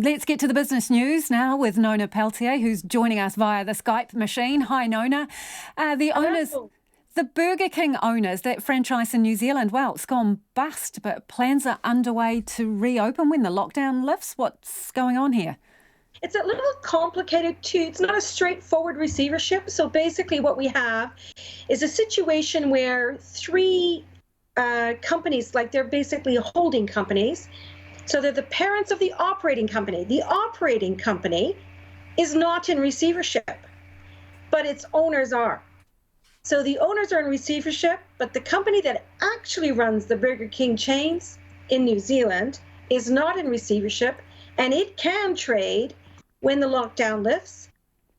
Let's get to the business news now with Nona Peltier, who's joining us via the Skype machine. Hi, Nona. The Burger King owners, that franchise in New Zealand, well, it's gone bust, but plans are underway to reopen when the lockdown lifts. What's going on here? It's a little complicated too. It's not a straightforward receivership. So basically what we have is a situation where three companies, like they're basically holding companies. So they're the parents of the operating company. The operating company is not in receivership, but its owners are. So the owners are in receivership, but the company that actually runs the Burger King chains in New Zealand is not in receivership, and it can trade when the lockdown lifts.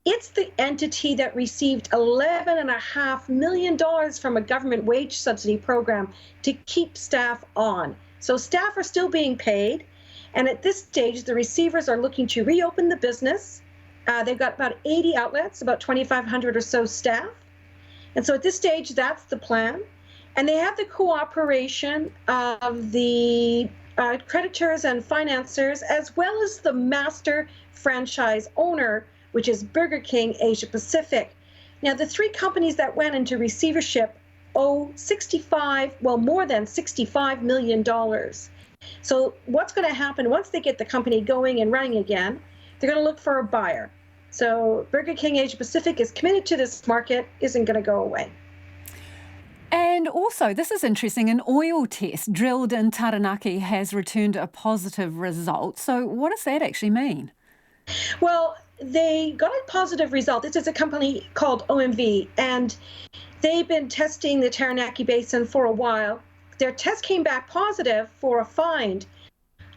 It's the entity that received $11.5 million from a government wage subsidy program to keep staff on. So staff are still being paid. And at this stage, the receivers are looking to reopen the business. They've got about 80 outlets, about 2,500 or so staff. And so at this stage, that's the plan. And they have the cooperation of the creditors and financiers, as well as the master franchise owner, which is Burger King Asia Pacific. Now, the three companies that went into receivership owe more than $65 million. So what's going to happen once they get the company going and running again? They're going to look for a buyer. So Burger King Asia Pacific is committed to this market, isn't going to go away. And also, this is interesting, an oil test drilled in Taranaki has returned a positive result. So what does that actually mean? Well, they got a positive result. This is a company called OMV, and they've been testing the Taranaki Basin for a while. Their test came back positive for a find.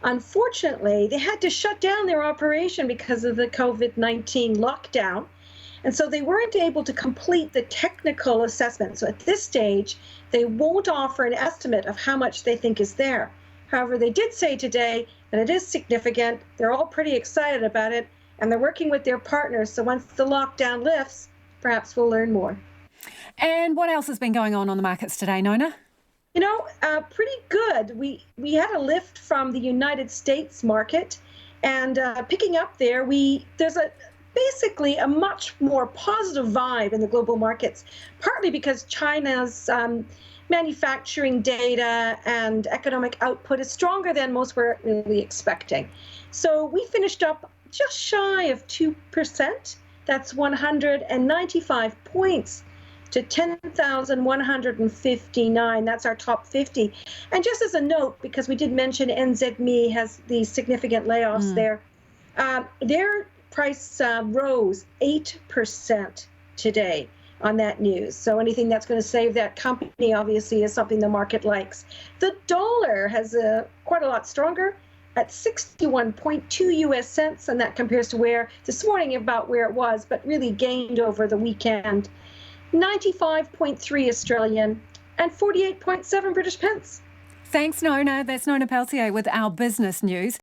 Unfortunately, they had to shut down their operation because of the COVID-19 lockdown. And so they weren't able to complete the technical assessment. So at this stage, they won't offer an estimate of how much they think is there. However, they did say today that it is significant. They're all pretty excited about it, and they're working with their partners. So once the lockdown lifts, perhaps we'll learn more. And what else has been going on the markets today, Nona? Pretty good. We had a lift from the United States market, and picking up there, there's basically a much more positive vibe in the global markets, partly because China's manufacturing data and economic output is stronger than most were really expecting. So we finished up just shy of 2%. That's 195 points to 10,159. That's our top 50. And just as a note, because we did mention NZME has these significant layoffs there, their price rose 8% today on that news. So anything that's going to save that company, obviously, is something the market likes. The dollar has quite a lot stronger at 61.2 US cents, and that compares to where this morning about where it was, but really gained over the weekend. 95.3 Australian and 48.7 British pence. Thanks, Nona. That's Nona Peltier with our business news.